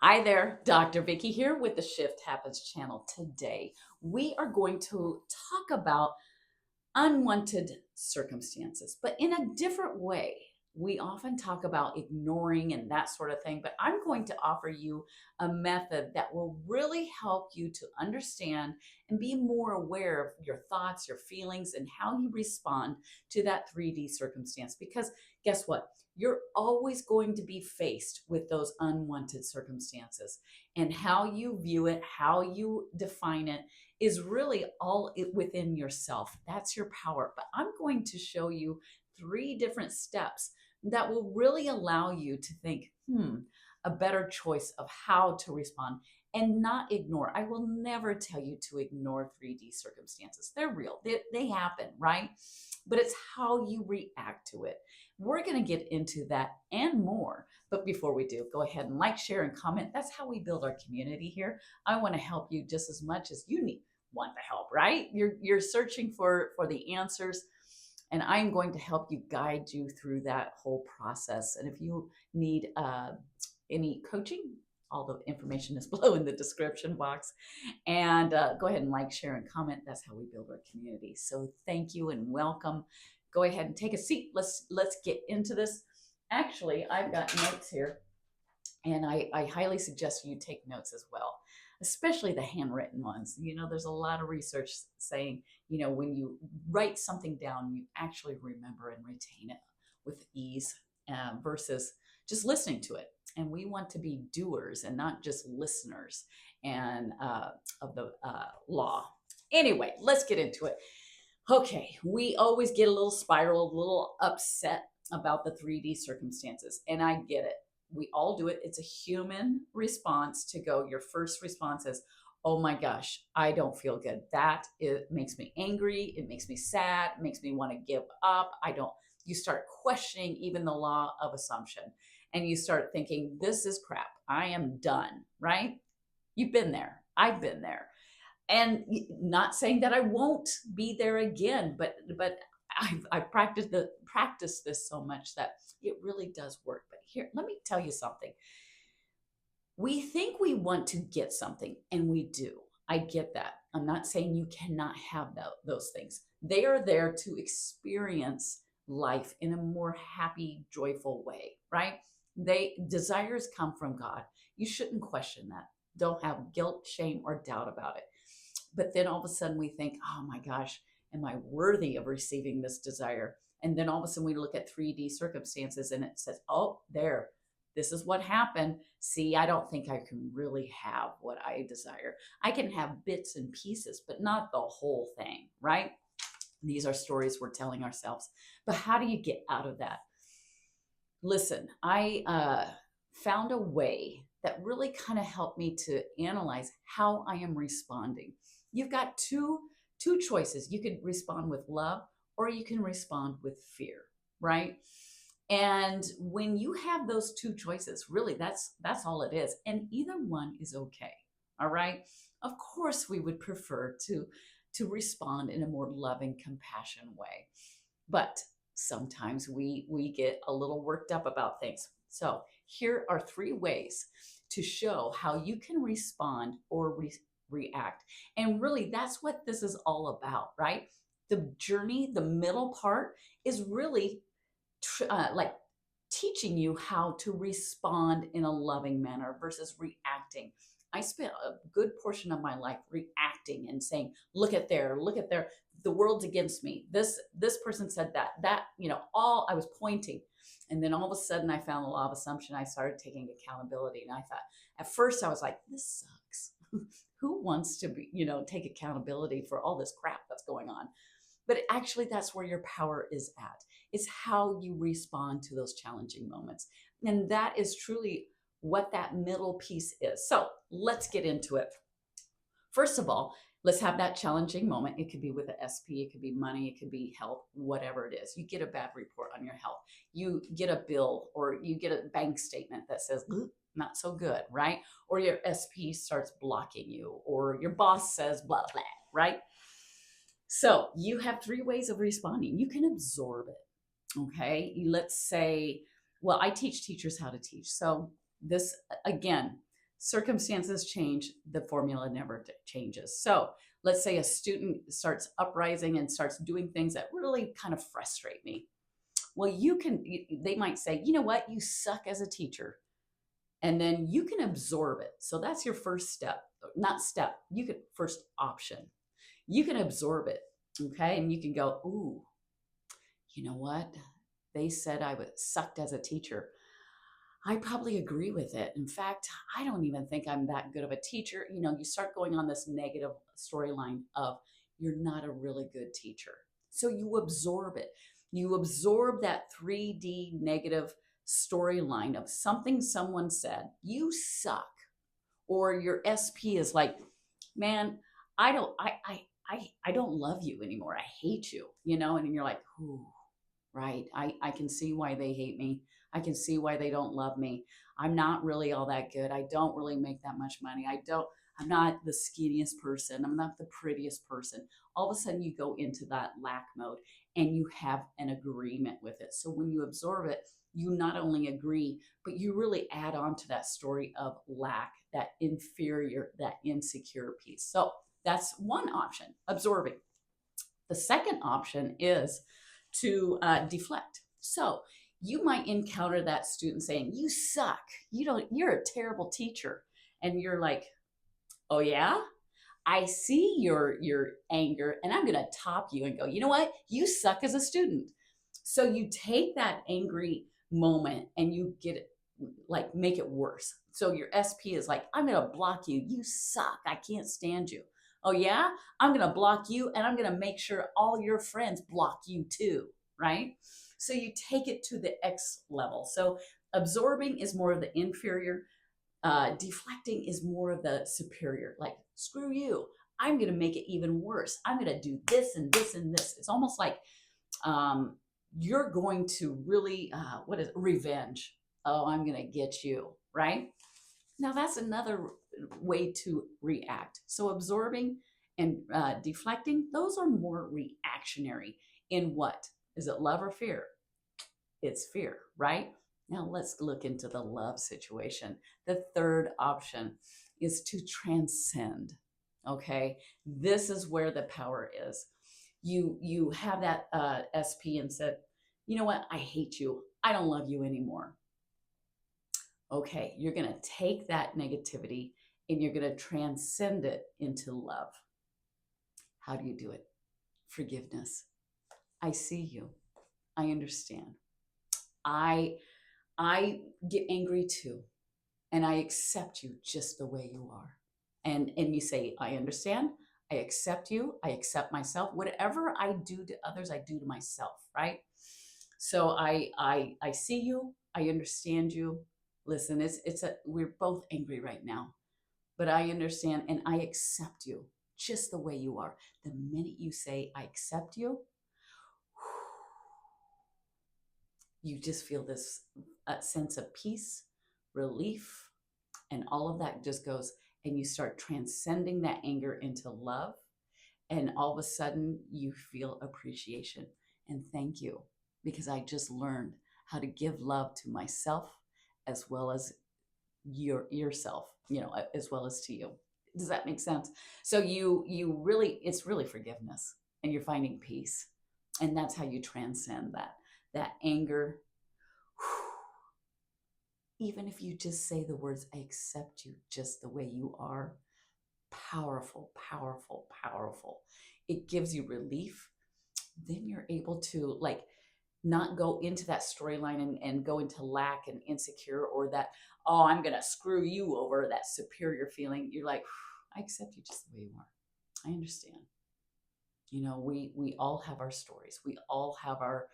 Hi there, Dr. Vicky here with the Shift Happens channel. Today, we are going to talk about unwanted circumstances, but in a different way. We often talk about ignoring and that sort of thing, but I'm going to offer you a method that will really help you to understand and be more aware of your thoughts, your feelings, and how you respond to that 3D circumstance. Because guess what? You're always going to be faced with those unwanted circumstances, and how you view it, how you define it is really all within yourself. That's your power. But I'm going to show you 3 different steps that will really allow you to think, a better choice of how to respond and not ignore. I will never tell you to ignore 3D circumstances. They're real, they happen, right? But it's how you react to it. We're going to get into that and more. But before we do, go ahead and like, share, and comment. That's how we build our community here. I want to help you just as much as you want the help, right? You're searching for the answers, and I'm going to help you, guide you through that whole process. And if you need any coaching, all the information is below in the description box. And go ahead and like, share, and comment. That's how we build our community. So thank you and welcome. Go ahead and take a seat. Let's get into this. Actually, I've got notes here, and I highly suggest you take notes as well, especially the handwritten ones. There's a lot of research saying, when you write something down, you actually remember and retain it with ease, versus just listening to it. And we want to be doers and not just listeners and of the law. Anyway, let's get into it. Okay, we always get a little spiraled, a little upset about the 3D circumstances, and I get it. We all do it. It's a human response to go. Your first response is, oh my gosh, I don't feel good. It makes me angry. It makes me sad. It makes me want to give up. You start questioning even the law of assumption, and you start thinking, this is crap. I am done, right? You've been there. I've been there. And not saying that I won't be there again, but I've practiced this so much that it really does work. But here, let me tell you something. We think we want to get something, and we do. I get that. I'm not saying you cannot have those things. They are there to experience life in a more happy, joyful way, right? Desires come from God. You shouldn't question that. Don't have guilt, shame, or doubt about it. But then all of a sudden we think, oh my gosh, am I worthy of receiving this desire? And then all of a sudden we look at 3D circumstances and it says, oh, there, this is what happened. See, I don't think I can really have what I desire. I can have bits and pieces, but not the whole thing, right? These are stories we're telling ourselves. But how do you get out of that? Listen, I found a way that really kind of helped me to analyze how I am responding. You've got two choices. You can respond with love, or you can respond with fear, right? And when you have those two choices, really that's all it is. And either one is okay. All right? Of course, we would prefer to respond in a more loving, compassion way. But sometimes we get a little worked up about things. So, here are 3 ways to show how you can respond or react. And really, that's what this is all about, right? The journey, the middle part, is really like teaching you how to respond in a loving manner versus reacting. I spent a good portion of my life reacting and saying, look at there, the world's against me. This person said that, all I was pointing. And then all of a sudden I found the law of assumption. I started taking accountability. And I thought, at first I was like, this sucks. Who wants to take accountability for all this crap that's going on? But actually, that's where your power is at. It's how you respond to those challenging moments. And that is truly what that middle piece is. So let's get into it. First of all, let's have that challenging moment. It could be with an SP, it could be money, it could be health, whatever it is. You get a bad report on your health. You get a bill, or you get a bank statement that says, not so good, right? Or your SP starts blocking you, or your boss says blah, blah, right? So you have 3 ways of responding. You can absorb it. Okay. Let's say, well, I teach teachers how to teach. So this, again, Circumstances change, the formula never changes. So let's say a student starts uprising and starts doing things that really kind of frustrate me. Well, they might say, you know what, you suck as a teacher. And then you can absorb it. So that's your first step, not step, first option. You can absorb it, okay? And you can go, ooh, you know what? They said I was sucked as a teacher. I probably agree with it. In fact, I don't even think I'm that good of a teacher. You start going on this negative storyline of you're not a really good teacher. So you absorb it. You absorb that 3D negative storyline of something someone said, you suck. Or your SP is like, man, I don't love you anymore. I hate you, and you're like, ooh, right. I can see why they hate me. I can see why they don't love me. I'm not really all that good. I don't really make that much money. I'm not the skinniest person. I'm not the prettiest person. All of a sudden you go into that lack mode and you have an agreement with it. So when you absorb it, you not only agree, but you really add on to that story of lack, that inferior, that insecure piece. So that's one option, absorbing. The second option is to deflect. So you might encounter that student saying, you suck. You're a terrible teacher. And you're like, oh yeah? I see your anger and I'm going to top you and go, you know what? You suck as a student. So you take that angry moment and you get it, like make it worse. So your SP is like, I'm going to block you. You suck. I can't stand you. Oh yeah? I'm going to block you and I'm going to make sure all your friends block you too, right? So you take it to the X level. So absorbing is more of the inferior. Deflecting is more of the superior. Like, screw you. I'm going to make it even worse. I'm going to do this and this and this. It's almost like you're going to really, revenge. Oh, I'm going to get you, right? Now that's another way to react. So absorbing and deflecting, those are more reactionary. In what? Is it love or fear? It's fear, right? Now let's look into the love situation. The third option is to transcend. Okay, this is where the power is. You have that SP and said, you know what? I hate you. I don't love you anymore. Okay, you're going to take that negativity and you're going to transcend it into love. How do you do it? Forgiveness. I see you. I understand. I get angry too, and I accept you just the way you are. And you say, I understand. I accept you. I accept myself. Whatever I do to others, I do to myself, right? So I see you. I understand you. Listen, we're both angry right now, but I understand and I accept you just the way you are. The minute you say, I accept you, you just feel this sense of peace, relief, and all of that just goes, and you start transcending that anger into love. And all of a sudden you feel appreciation and thank you, because I just learned how to give love to myself as well as yourself, as well as to you. Does that make sense? So it's really forgiveness, and you're finding peace. And that's how you transcend that anger. Even if you just say the words, I accept you just the way you are. Powerful, powerful, powerful. It gives you relief. Then you're able to not go into that storyline and go into lack and insecure, or that, oh, I'm going to screw you over, that superior feeling. You're like, I accept you just the way you are. I understand. We all have our stories. We all have our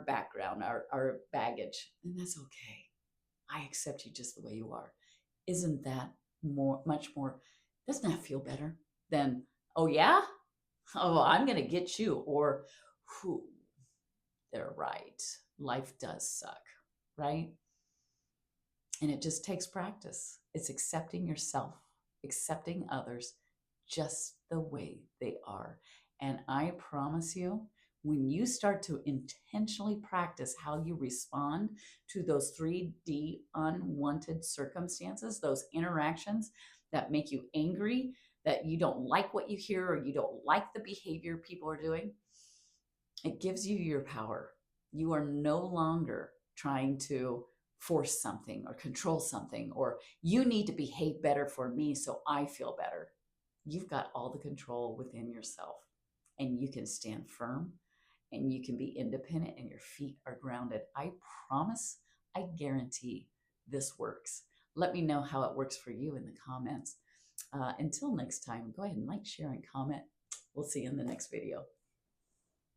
background, our baggage, and that's okay. I accept you just the way you are. Isn't that much more, doesn't that feel better than, oh yeah? Oh, I'm going to get you, or who? They're right. Life does suck, right? And it just takes practice. It's accepting yourself, accepting others just the way they are. And I promise you, When you start to intentionally practice how you respond to those 3D unwanted circumstances, those interactions that make you angry, that you don't like what you hear or you don't like the behavior people are doing, it gives you your power. You are no longer trying to force something or control something, or you need to behave better for me so I feel better. You've got all the control within yourself, and you can stand firm and you can be independent and your feet are grounded. I promise, I guarantee this works. Let me know how it works for you in the comments. Until next time, go ahead and like, share, and comment. We'll see you in the next video.